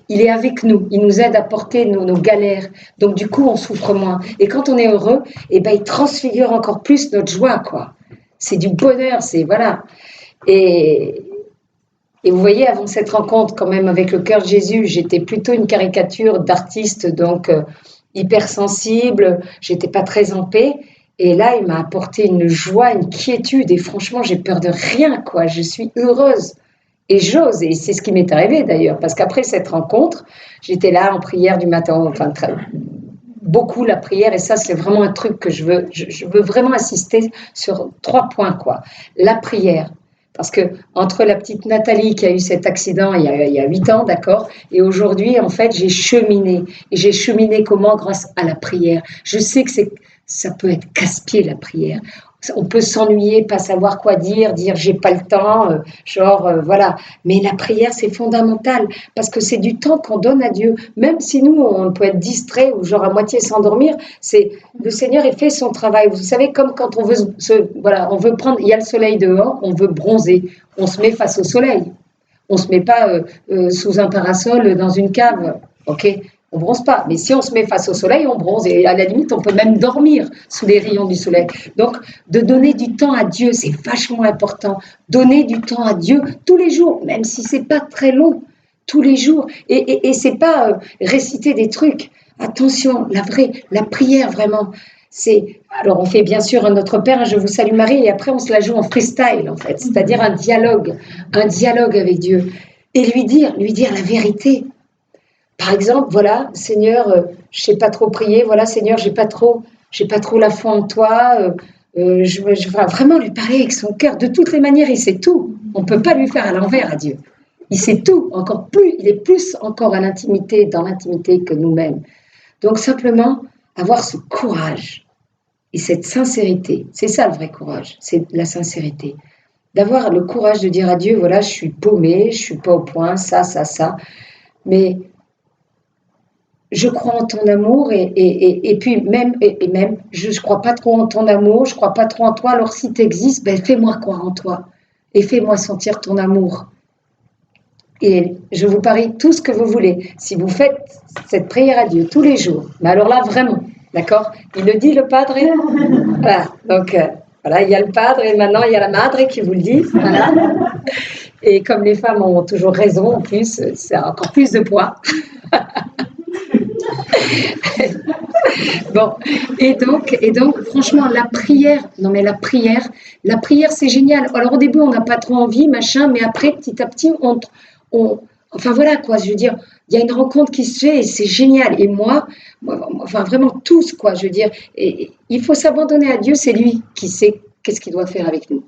il est avec nous. Il nous aide à porter nos galères. Donc, du coup, on souffre moins. Et quand on est heureux, il transfigure encore plus notre joie, quoi. C'est du bonheur, voilà. Et vous voyez, avant cette rencontre, quand même, avec le cœur de Jésus, j'étais plutôt une caricature d'artiste, donc hypersensible. J'étais pas très en paix. Et là, il m'a apporté une joie, une quiétude. Et franchement, j'ai peur de rien, quoi. Je suis heureuse. Et j'ose, et c'est ce qui m'est arrivé d'ailleurs, parce qu'après cette rencontre, j'étais là en prière du matin, enfin beaucoup la prière, et ça c'est vraiment un truc que je veux vraiment insister sur 3 points, quoi. La prière, parce que entre la petite Nathalie qui a eu cet accident il y a 8 ans, d'accord, et aujourd'hui en fait j'ai cheminé, et j'ai cheminé comment? Grâce à la prière. Je sais que ça peut être casse-pied la prière. On peut s'ennuyer, pas savoir quoi dire j'ai pas le temps, voilà. Mais la prière, c'est fondamental parce que c'est du temps qu'on donne à Dieu. Même si nous, on peut être distrait ou à moitié s'endormir, le Seigneur, il fait son travail. Vous savez, comme quand on veut on veut prendre, il y a le soleil dehors, on veut bronzer, on se met face au soleil. On se met pas sous un parasol dans une cave, ok? On bronze pas, mais si on se met face au soleil, on bronze et à la limite, on peut même dormir sous les rayons du soleil. Donc, de donner du temps à Dieu, c'est vachement important. Donner du temps à Dieu tous les jours, même si c'est pas très long, tous les jours. Et c'est pas réciter des trucs. Attention, la prière vraiment. Alors on fait bien sûr un Notre Père, un Je vous salue Marie, et après on se la joue en freestyle en fait, c'est-à-dire un dialogue avec Dieu et lui dire la vérité. Par exemple, voilà, Seigneur, je sais pas trop prier. Voilà, Seigneur, j'ai pas trop la foi en toi. Je vais vraiment lui parler avec son cœur. De toutes les manières, il sait tout. On peut pas lui faire à l'envers à Dieu. Il sait tout, encore plus. Il est plus encore dans l'intimité que nous-mêmes. Donc simplement avoir ce courage et cette sincérité. C'est ça le vrai courage. C'est la sincérité. D'avoir le courage de dire à Dieu, voilà, je suis paumée, je suis pas au point, ça, mais je crois en ton amour et puis même je crois pas trop en ton amour, je crois pas trop en toi. Alors si tu existes, fais-moi croire en toi et fais-moi sentir ton amour. Et je vous parie tout ce que vous voulez. Si vous faites cette prière à Dieu tous les jours, mais alors là vraiment, d'accord? Il le dit le Padre. Voilà. Donc voilà, il y a le Padre et maintenant il y a la Madre qui vous le dit. Voilà. Et comme les femmes ont toujours raison, en plus, c'est encore plus de poids. Bon, et donc, franchement, la prière, c'est génial. Alors au début, on n'a pas trop envie, machin, mais après, petit à petit, enfin voilà quoi, je veux dire, il y a une rencontre qui se fait et c'est génial. Et moi, enfin vraiment tous quoi, je veux dire, et il faut s'abandonner à Dieu, c'est lui qui sait qu'est-ce qu'il doit faire avec nous.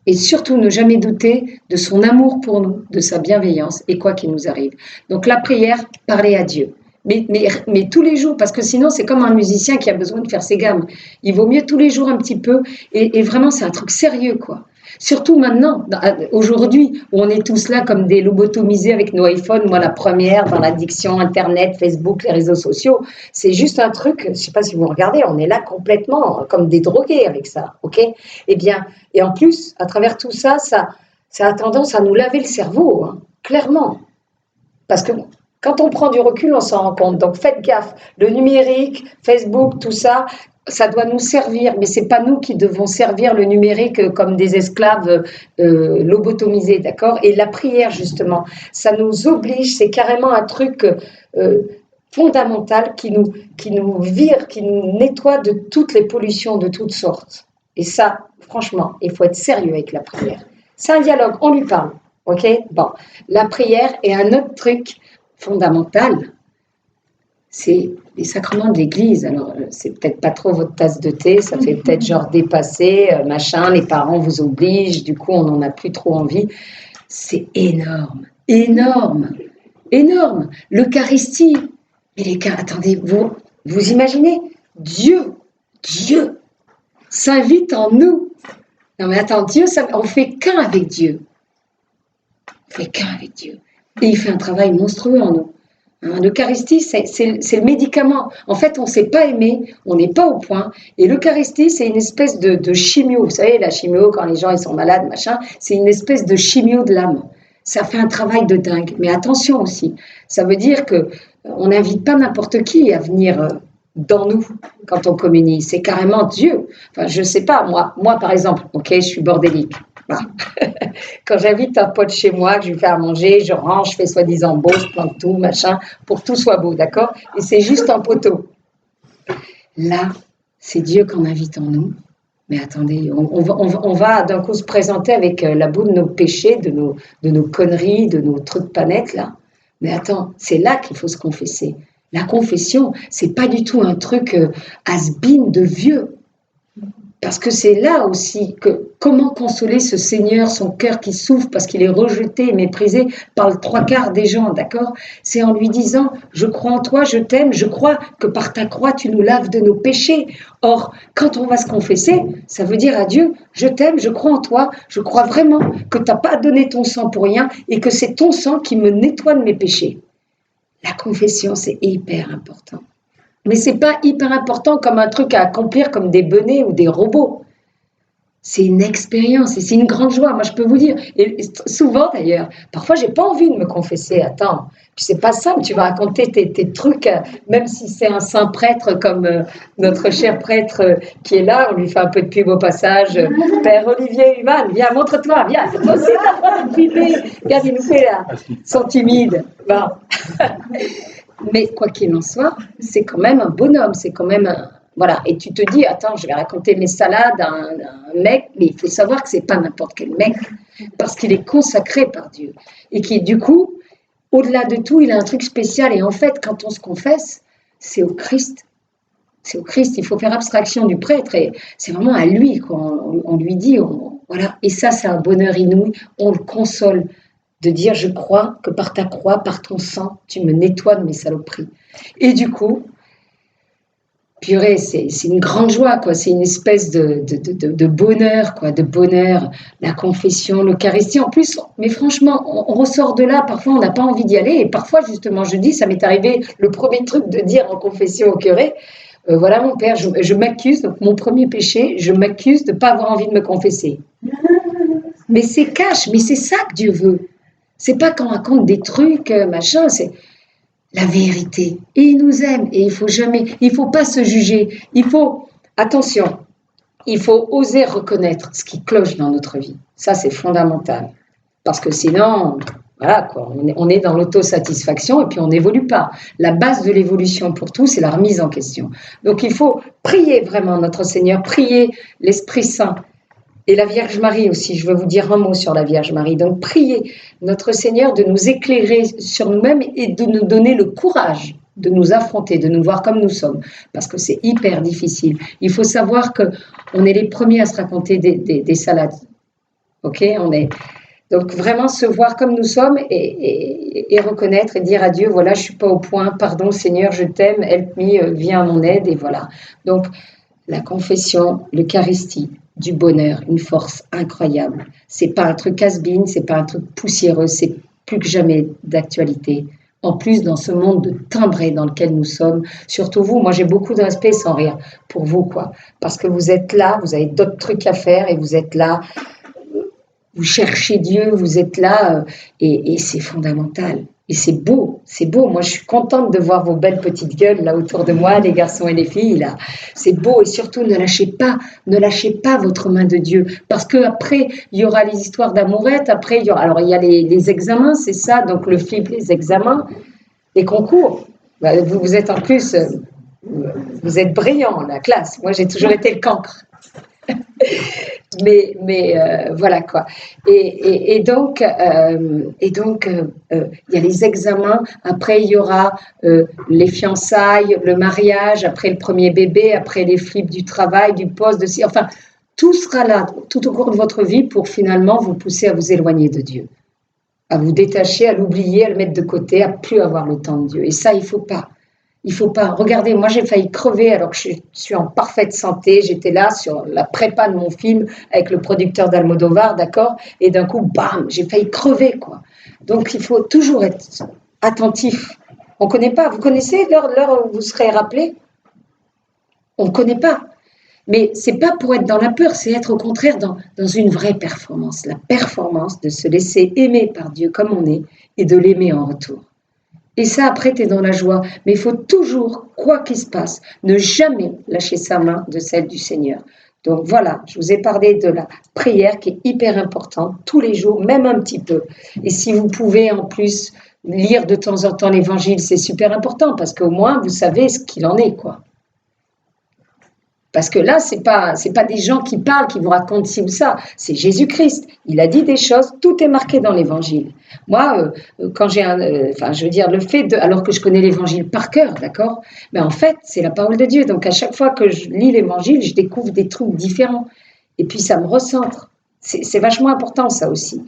Et surtout, ne jamais douter de son amour pour nous, de sa bienveillance, et quoi qu'il nous arrive. Donc la prière, parler à Dieu. Mais tous les jours, parce que sinon, c'est comme un musicien qui a besoin de faire ses gammes. Il vaut mieux tous les jours un petit peu, et vraiment, c'est un truc sérieux, quoi. Surtout maintenant, aujourd'hui, où on est tous là comme des lobotomisés avec nos iPhones, moi la première, dans l'addiction, Internet, Facebook, les réseaux sociaux, c'est juste un truc, je ne sais pas si vous regardez, on est là complètement comme des drogués avec ça, ok? Eh bien, et en plus, à travers tout ça, ça a tendance à nous laver le cerveau, hein, clairement. Parce que quand on prend du recul, on s'en rend compte. Donc faites gaffe, le numérique, Facebook, tout ça, ça doit nous servir, mais c'est pas nous qui devons servir le numérique comme des esclaves lobotomisés, d'accord? Et la prière, justement, ça nous oblige, c'est carrément un truc fondamental qui nous vire, qui nous nettoie de toutes les pollutions de toutes sortes. Et ça, franchement, il faut être sérieux avec la prière. C'est un dialogue, on lui parle, ok? Bon, la prière est un autre truc fondamental, c'est les sacrements de l'Église. Alors, c'est peut-être pas trop votre tasse de thé, ça fait peut-être genre dépassé, machin, les parents vous obligent, du coup, on n'en a plus trop envie. C'est énorme, énorme, énorme. L'Eucharistie, mais attendez, Vous imaginez, Dieu s'invite en nous. Non mais attends, Dieu, on fait qu'un avec Dieu. On fait qu'un avec Dieu. Et il fait un travail monstrueux en nous. L'Eucharistie, c'est le médicament. En fait, on ne sait pas aimer, on n'est pas au point. Et l'Eucharistie, c'est une espèce de chimio. Vous savez, la chimio, quand les gens ils sont malades, machin, c'est une espèce de chimio de l'âme. Ça fait un travail de dingue. Mais attention aussi, ça veut dire qu'on n'invite pas n'importe qui à venir dans nous quand on communie. C'est carrément Dieu. Enfin, je ne sais pas, moi par exemple, ok, je suis bordélique. Voilà. Quand j'invite un pote chez moi, que je lui fais à manger, je range, je fais soi-disant beau, je plante tout, machin, pour que tout soit beau, d'accord? Et c'est juste un poteau. Là, c'est Dieu qu'on invite en nous. Mais attendez, on va d'un coup se présenter avec la boue de nos péchés, de nos conneries, de nos trucs panettes, là. Mais attends, c'est là qu'il faut se confesser. La confession, c'est pas du tout un truc has-been de vieux. Parce que c'est là aussi que comment consoler ce Seigneur, son cœur qui souffre parce qu'il est rejeté et méprisé par le 3/4 des gens, d'accord? C'est en lui disant, je crois en toi, je t'aime, je crois que par ta croix tu nous laves de nos péchés. Or, quand on va se confesser, ça veut dire à Dieu, je t'aime, je crois en toi, je crois vraiment que tu n'as pas donné ton sang pour rien et que c'est ton sang qui me nettoie de mes péchés. La confession, c'est hyper important. Mais ce n'est pas hyper important comme un truc à accomplir comme des benets ou des robots. C'est une expérience et c'est une grande joie, moi je peux vous dire. Et souvent d'ailleurs, parfois j'ai pas envie de me confesser. Attends, puis c'est pas simple, tu vas raconter tes trucs, même si c'est un saint prêtre comme notre cher prêtre qui est là, on lui fait un peu de pub au passage. Père Olivier Human, viens, montre-toi, viens, toi aussi t'as pas de pubé. Regarde, il nous fait là, ils sont timides. Bon. Mais quoi qu'il en soit, c'est quand même un bonhomme, c'est quand même un... Voilà, et tu te dis, attends, je vais raconter mes salades à un mec, mais il faut savoir que c'est pas n'importe quel mec, parce qu'il est consacré par Dieu. Et qui, du coup, au-delà de tout, il a un truc spécial. Et en fait, quand on se confesse, c'est au Christ. C'est au Christ, il faut faire abstraction du prêtre, et c'est vraiment à lui, quoi. On lui dit, voilà. Et ça, c'est un bonheur inouï, on le console. De dire, je crois que par ta croix, par ton sang, tu me nettoies de mes saloperies. Et du coup, purée, c'est une grande joie, quoi. C'est une espèce de bonheur, quoi, de bonheur, la confession, l'Eucharistie. En plus, mais franchement, on ressort de là, parfois on n'a pas envie d'y aller, et parfois, justement, je dis, ça m'est arrivé, le premier truc de dire en confession au curé, voilà mon père, je m'accuse, donc mon premier péché, je m'accuse de ne pas avoir envie de me confesser. Mais c'est cash, mais c'est ça que Dieu veut. C'est pas qu'on raconte des trucs, machin, c'est la vérité. Et il nous aime, et il faut pas se juger. Attention, il faut oser reconnaître ce qui cloche dans notre vie. Ça, c'est fondamental. Parce que sinon, voilà, quoi, on est dans l'autosatisfaction et puis on n'évolue pas. La base de l'évolution pour tout, c'est la remise en question. Donc il faut prier vraiment notre Seigneur, prier l'Esprit Saint. Et la Vierge Marie aussi, je veux vous dire un mot sur la Vierge Marie. Donc, priez notre Seigneur de nous éclairer sur nous-mêmes et de nous donner le courage de nous affronter, de nous voir comme nous sommes, parce que c'est hyper difficile. Il faut savoir qu'on est les premiers à se raconter des salades. Ok, donc vraiment se voir comme nous sommes et reconnaître et dire à Dieu, voilà, je suis pas au point, pardon Seigneur, je t'aime, help me, viens à mon aide, et voilà. Donc, la confession, l'Eucharistie, du bonheur, une force incroyable. C'est pas un truc has-been, c'est pas un truc poussiéreux, c'est plus que jamais d'actualité. En plus, dans ce monde de timbré dans lequel nous sommes, surtout vous, moi j'ai beaucoup de respect sans rire pour vous, quoi. Parce que vous êtes là, vous avez d'autres trucs à faire et vous êtes là, vous cherchez Dieu, vous êtes là et c'est fondamental. Et c'est beau, c'est beau. Moi, je suis contente de voir vos belles petites gueules là autour de moi, les garçons et les filles là. C'est beau et surtout ne lâchez pas votre main de Dieu, parce que après il y aura les histoires d'amourettes. Après il y a les examens, c'est ça. Donc le flip, les examens, les concours. Vous êtes en plus, vous êtes brillants, la classe. Moi, j'ai toujours été le cancre. mais voilà quoi. Et donc il y a les examens. Après il y aura les fiançailles, le mariage, après le premier bébé, après les flips du travail, du poste, enfin tout sera là tout au cours de votre vie pour finalement vous pousser à vous éloigner de Dieu, à vous détacher, à l'oublier, à le mettre de côté, à plus avoir le temps de Dieu. Et ça il faut pas. Il faut pas. Regardez, moi j'ai failli crever alors que je suis en parfaite santé. J'étais là sur la prépa de mon film avec le producteur d'Almodovar, d'accord? Et d'un coup, bam, j'ai failli crever, quoi. Donc il faut toujours être attentif. On ne connaît pas. Vous connaissez l'heure où vous serez rappelé? On ne connaît pas. Mais ce n'est pas pour être dans la peur, c'est être au contraire dans une vraie performance. La performance de se laisser aimer par Dieu comme on est et de l'aimer en retour. Et ça, après, tu es dans la joie. Mais il faut toujours, quoi qu'il se passe, ne jamais lâcher sa main de celle du Seigneur. Donc voilà, je vous ai parlé de la prière qui est hyper importante, tous les jours, même un petit peu. Et si vous pouvez en plus lire de temps en temps l'Évangile, c'est super important parce qu'au moins, vous savez ce qu'il en est, quoi. Parce que là, c'est pas des gens qui parlent, qui vous racontent ci ou ça. C'est Jésus-Christ. Il a dit des choses, tout est marqué dans l'Évangile. Moi, quand j'ai le fait de, alors que je connais l'Évangile par cœur, d'accord, mais en fait, c'est la parole de Dieu. Donc, à chaque fois que je lis l'Évangile, je découvre des trucs différents. Et puis, ça me recentre. C'est vachement important, ça aussi.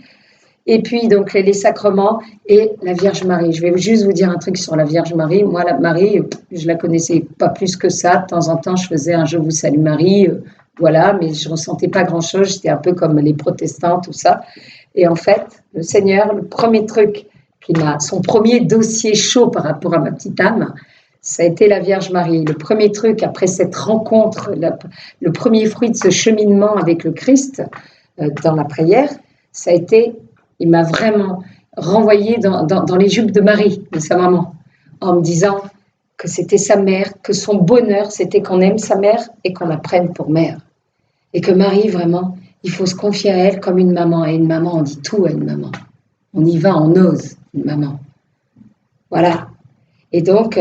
Et puis, donc, les sacrements et la Vierge Marie. Je vais juste vous dire un truc sur la Vierge Marie. Moi, la Marie, je la connaissais pas plus que ça. De temps en temps, je faisais un « Je vous salue Marie », voilà, mais je ressentais pas grand-chose. J'étais un peu comme les protestants, tout ça. Et en fait, le Seigneur, le premier truc son premier dossier chaud par rapport à ma petite âme, ça a été la Vierge Marie. Le premier truc, après cette rencontre, le premier fruit de ce cheminement avec le Christ dans la prière, ça a été... Il m'a vraiment renvoyé dans les jupes de Marie, de sa maman, en me disant que c'était sa mère, que son bonheur, c'était qu'on aime sa mère et qu'on la prenne pour mère. Et que Marie, vraiment, il faut se confier à elle comme une maman. Et une maman, on dit tout à une maman. On y va, on ose, une maman. Voilà. Et donc,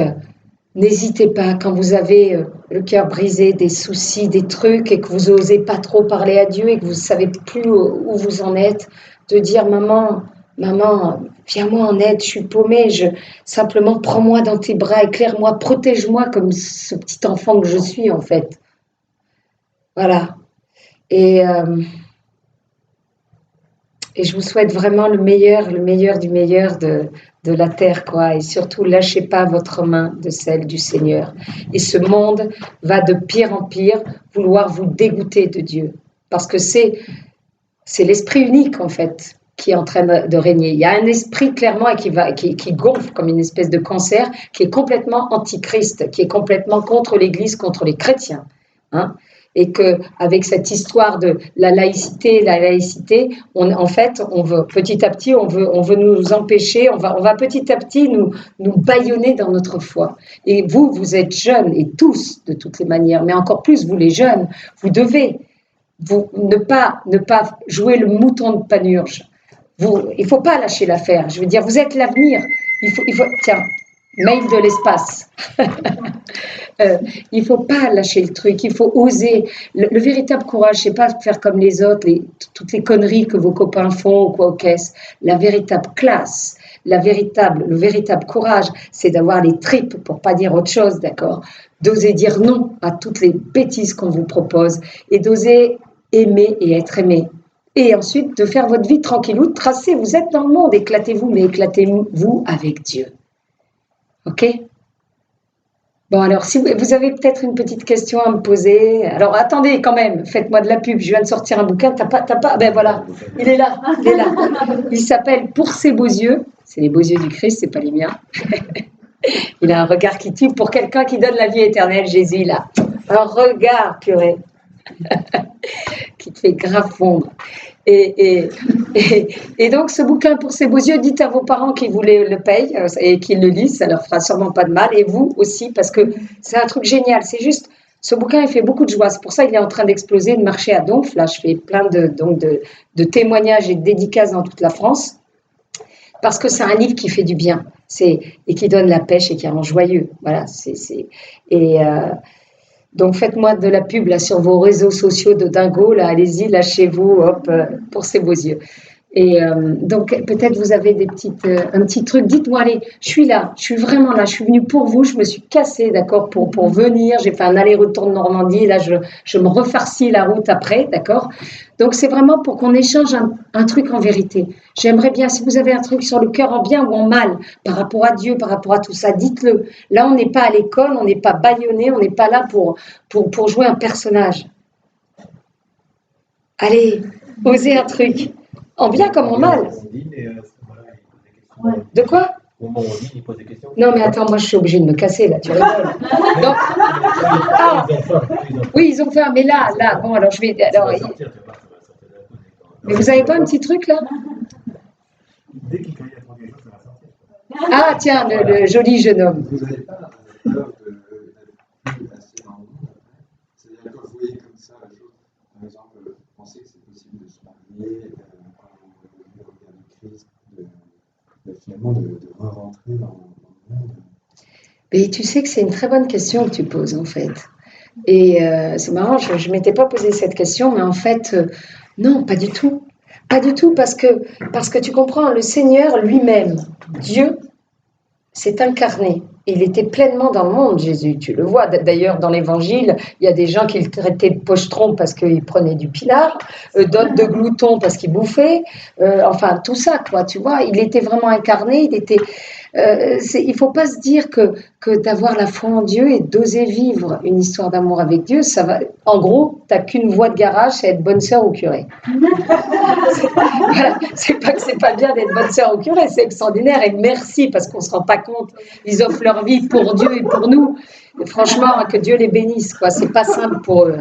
n'hésitez pas, quand vous avez le cœur brisé, des soucis, des trucs, et que vous n'osez pas trop parler à Dieu et que vous ne savez plus où vous en êtes, de dire maman, viens-moi en aide, je suis paumée, simplement prends-moi dans tes bras, éclaire-moi, protège-moi comme ce petit enfant que je suis en fait. Voilà. Et je vous souhaite vraiment le meilleur du meilleur de la terre, quoi. Et surtout, lâchez pas votre main de celle du Seigneur. Et ce monde va de pire en pire vouloir vous dégoûter de Dieu. Parce que c'est l'esprit unique, en fait, qui est en train de régner. Il y a un esprit, clairement, qui gonfle comme une espèce de cancer, qui est complètement antichrist, qui est complètement contre l'Église, contre les chrétiens. Hein, et qu'avec cette histoire de la laïcité, on veut petit à petit, on veut nous empêcher, on va petit à petit nous bâillonner dans notre foi. Et vous êtes jeunes, et tous, de toutes les manières, mais encore plus, vous les jeunes, vous devez ne pas jouer le mouton de Panurge. Il ne faut pas lâcher l'affaire. Je veux dire, vous êtes l'avenir. Il faut, tiens, mail de l'espace. Il ne faut pas lâcher le truc. Il faut oser. Le véritable courage, c'est pas faire comme les autres, toutes les conneries que vos copains font ou quoi au caisse. La véritable classe, le véritable courage, c'est d'avoir les tripes, pour pas dire autre chose, d'accord. D'oser dire non à toutes les bêtises qu'on vous propose et d'oser aimer et être aimé. Et ensuite, de faire votre vie tranquillou, tracer, vous êtes dans le monde, éclatez-vous, mais éclatez-vous avec Dieu. Ok ? Bon, alors, si vous avez peut-être une petite question à me poser. Alors, attendez quand même, faites-moi de la pub, je viens de sortir un bouquin, t'as pas, ben voilà, il est là. Il s'appelle « Pour ses beaux yeux », c'est les beaux yeux du Christ, c'est pas les miens. Il a un regard qui tue pour quelqu'un qui donne la vie éternelle, Jésus, il a un regard, purée. Qui te fait grave fondre. Et donc, ce bouquin Pour ses beaux yeux, dites à vos parents qu'ils vous le payent et qu'ils le lisent, ça leur fera sûrement pas de mal, et vous aussi, parce que c'est un truc génial. C'est juste, ce bouquin, il fait beaucoup de joie. C'est pour ça qu'il est en train d'exploser, de marcher à Donf. Là, je fais plein de témoignages et de dédicaces dans toute la France, parce que c'est un livre qui fait du bien, et qui donne la pêche et qui rend joyeux. Voilà, donc, faites-moi de la pub là, sur vos réseaux sociaux de dingo. Là, allez-y, lâchez-vous, hop, pour ses beaux yeux. Et donc, peut-être vous avez un petit truc. Dites-moi, allez, je suis là, je suis vraiment là, je suis venue pour vous, je me suis cassée, d'accord, pour venir. J'ai fait un aller-retour de Normandie, là, je me refarcis la route après, d'accord. Donc, c'est vraiment pour qu'on échange un truc en vérité. J'aimerais bien, si vous avez un truc sur le cœur en bien ou en mal, par rapport à Dieu, par rapport à tout ça, dites-le. Là, on n'est pas à l'école, on n'est pas bâillonné, on n'est pas là pour jouer un personnage. Allez, osez un truc. En bien comme en mal. De quoi? Au moment où on dit, il pose des questions. Non, mais attends, moi je suis obligée de me casser là, tu rigoles. Donc, oui, ils ont faim, mais là, bon, alors je vais. Alors, mais vous avez pas un petit truc là? Dès qu'il connaît trop quelque chose, ça va sortir. Ah, tiens, le joli jeune homme. Vous n'avez pas peur d'être plus assez dans le monde? C'est-à-dire quand vous voyez comme ça la chose, par exemple, pensez que c'est possible de se marier, quand vous regardez Christ, finalement de re-rentrer dans le monde. Mais tu sais que c'est une très bonne question que tu poses en fait. Et c'est marrant, je ne m'étais pas posé cette question, mais en fait, non, pas du tout. Pas du tout, parce que tu comprends, le Seigneur lui-même, Dieu, s'est incarné. Il était pleinement dans le monde, Jésus. Tu le vois, d'ailleurs, dans l'Évangile, il y a des gens qui le traitaient de pochetron parce qu'il prenait du pinard, d'autres de glouton parce qu'il bouffait, enfin, tout ça, quoi, tu vois. Il était vraiment incarné, il était... il ne faut pas se dire que d'avoir la foi en Dieu et d'oser vivre une histoire d'amour avec Dieu, ça va. En gros, tu n'as qu'une voie de garage, c'est être bonne sœur au curé. Voilà. C'est pas que c'est pas bien d'être bonne sœur au curé, c'est extraordinaire et merci parce qu'on ne se rend pas compte. Ils offrent leur vie pour Dieu et pour nous. Et franchement, que Dieu les bénisse, quoi. C'est pas simple pour eux.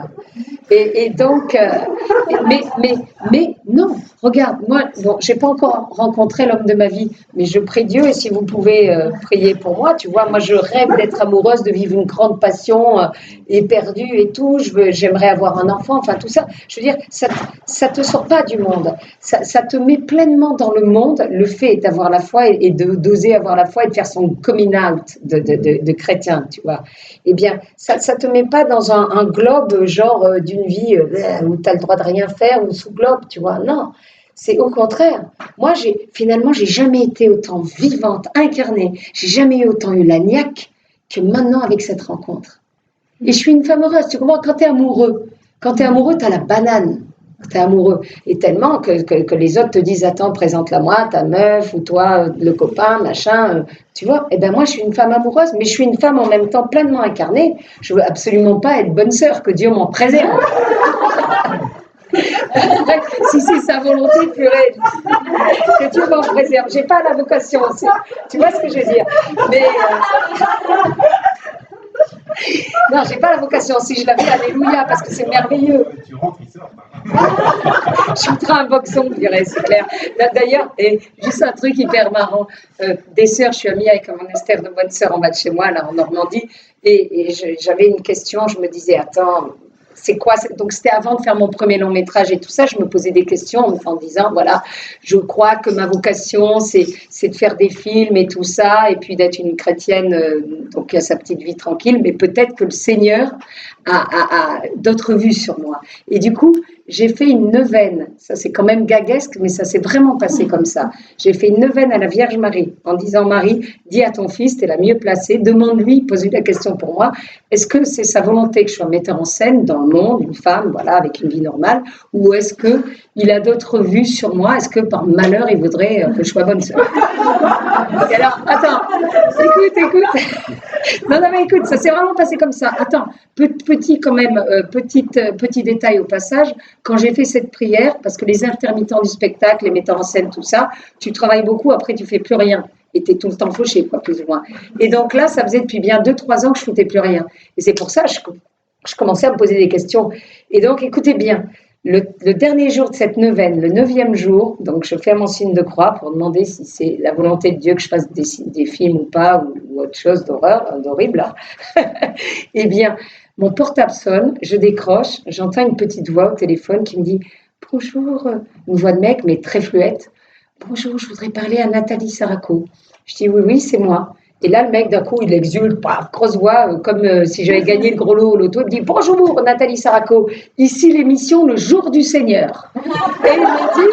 Et donc, mais non, regarde, moi, bon, j'ai pas encore rencontré l'homme de ma vie, mais je prie Dieu et si vous pouvez prier pour moi, tu vois, moi je rêve d'être amoureuse, de vivre une grande passion éperdue et tout, j'aimerais avoir un enfant, enfin tout ça. Je veux dire, ça te sort pas du monde, ça te met pleinement dans le monde, le fait d'avoir la foi et d'oser avoir la foi et de faire son coming out de chrétien, tu vois. Eh bien, ça te met pas dans un globe genre d'une vie où tu as le droit de rien faire ou sous globe, tu vois. Non, c'est au contraire. Moi, finalement, j'ai jamais été autant vivante, incarnée. J'ai jamais autant eu la niaque que maintenant avec cette rencontre. Et je suis une femme heureuse. Tu comprends? Quand tu es amoureux, tu as la banane. Tu es amoureux. Et tellement que les autres te disent, attends, présente-la-moi, ta meuf, ou toi, le copain, machin, tu vois. Eh bien, moi, je suis une femme amoureuse, mais je suis une femme en même temps pleinement incarnée. Je veux absolument pas être bonne sœur, que Dieu m'en préserve. Si c'est sa volonté, purée, que Dieu m'en préserve. J'ai pas la vocation aussi. Tu vois ce que je veux dire? Mais... non, j'ai pas la vocation. Si je l'avais, alléluia, parce que c'est merveilleux. Tu rentres, il sort. Je suis très un boxon, je dirais, c'est clair. D'ailleurs, et juste un truc hyper marrant. Des sœurs, je suis amie avec un monastère de bonnes sœurs en bas de chez moi, là en Normandie, et j'avais une question. Je me disais, attends, c'est quoi? Donc c'était avant de faire mon premier long métrage et tout ça. Je me posais des questions en disant, voilà, je crois que ma vocation, c'est de faire des films et tout ça, et puis d'être une chrétienne, donc qui a sa petite vie tranquille, mais peut-être que le Seigneur a d'autres vues sur moi. Et du coup, j'ai fait une neuvaine. Ça, c'est quand même gaguesque, mais ça s'est vraiment passé comme ça. J'ai fait une neuvaine à la Vierge Marie en disant, Marie, dis à ton fils, t'es la mieux placée, demande-lui, pose-lui la question pour moi, est-ce que c'est sa volonté que je sois metteur en scène dans le monde, une femme, voilà, avec une vie normale, ou est-ce qu'il a d'autres vues sur moi? Est-ce que par malheur, il voudrait que je sois bonne sœur? Et alors, attends, écoute. Non, mais écoute, ça s'est vraiment passé comme ça. Attends, petit quand même, petit détail au passage, quand j'ai fait cette prière, parce que les intermittents du spectacle, les metteurs en scène, tout ça, tu travailles beaucoup, après tu fais plus rien. Et tu es tout le temps fauché, quoi, plus ou moins. Et donc là, ça faisait depuis bien 2-3 ans que je ne foutais plus rien. Et c'est pour ça que je commençais à me poser des questions. Et donc, écoutez bien, le dernier jour de cette neuvaine, le 9e jour, donc je fais mon signe de croix pour demander si c'est la volonté de Dieu que je fasse des films ou pas, ou autre chose d'horrible. Eh bien, mon portable sonne, je décroche, j'entends une petite voix au téléphone qui me dit « Bonjour », une voix de mec, mais très fluette. « Bonjour, je voudrais parler à Nathalie Saraco. » Je dis « Oui, c'est moi. » Et là, le mec, d'un coup, il exulte, par grosse voix, comme si j'avais gagné le gros lot au loto. Il me dit: bonjour, Nathalie Saraco, ici l'émission Le Jour du Seigneur. Et il me dit,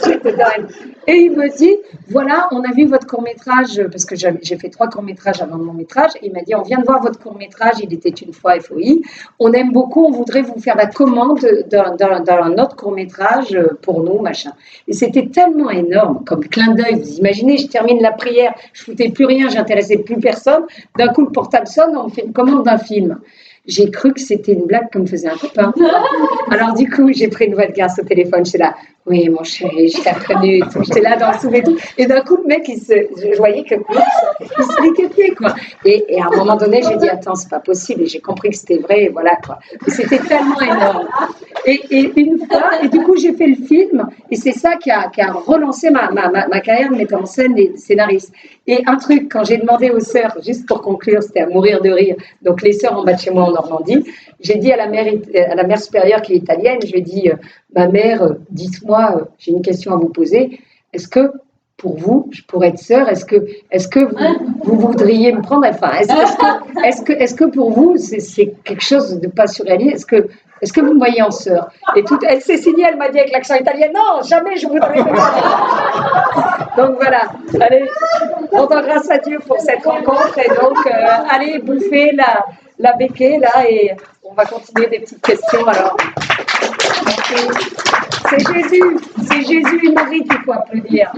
j'étais dingue. Et il me dit: voilà, on a vu votre court-métrage, parce que j'ai fait 3 courts-métrages avant mon métrage. Il m'a dit: on vient de voir votre court-métrage, il était une fois FOI. On aime beaucoup, on voudrait vous faire la commande d'un autre court-métrage pour nous, machin. Et c'était tellement énorme, comme clin d'œil. Vous imaginez, je termine la prière, je foutais plus rien, j'intéressais plus personne. D'un coup, le portable sonne, on me fait une commande d'un film. J'ai cru que c'était une blague que me faisait un copain. Alors du coup, j'ai pris une voix de garce au téléphone. J'étais là: oui, mon chéri, je t'ai reconnu. J'étais là dans le sous et tout. Et d'un coup, le mec, je voyais que il se liquéfiait, quoi. Et à un moment donné, j'ai dit: attends, c'est pas possible. Et j'ai compris que c'était vrai. Et voilà, quoi. Et c'était tellement énorme. Et une fois, et du coup, j'ai fait le film. Et c'est ça qui a relancé ma carrière de metteur en scène et scénariste. Et un truc, quand j'ai demandé aux sœurs, juste pour conclure, c'était à mourir de rire. Donc les sœurs en bas de chez moi en Normandie, j'ai dit à la mère supérieure qui est italienne, je lui ai dit: ma mère, dites-moi, j'ai une question à vous poser. Est-ce que pour vous, pour être sœur, est-ce que vous voudriez me prendre? Enfin, est-ce que pour vous, c'est quelque chose de pas surréaliste? Est-ce que vous me voyez en sœur? Et tout, elle s'est signée, elle m'a dit avec l'accent italien: non, jamais je voudrais. Donc voilà, allez, on rend grâce à Dieu pour cette rencontre. Et donc, allez bouffer la béquée là, et on va continuer des petites questions. Alors, c'est Jésus, il mérite, il faut applaudir.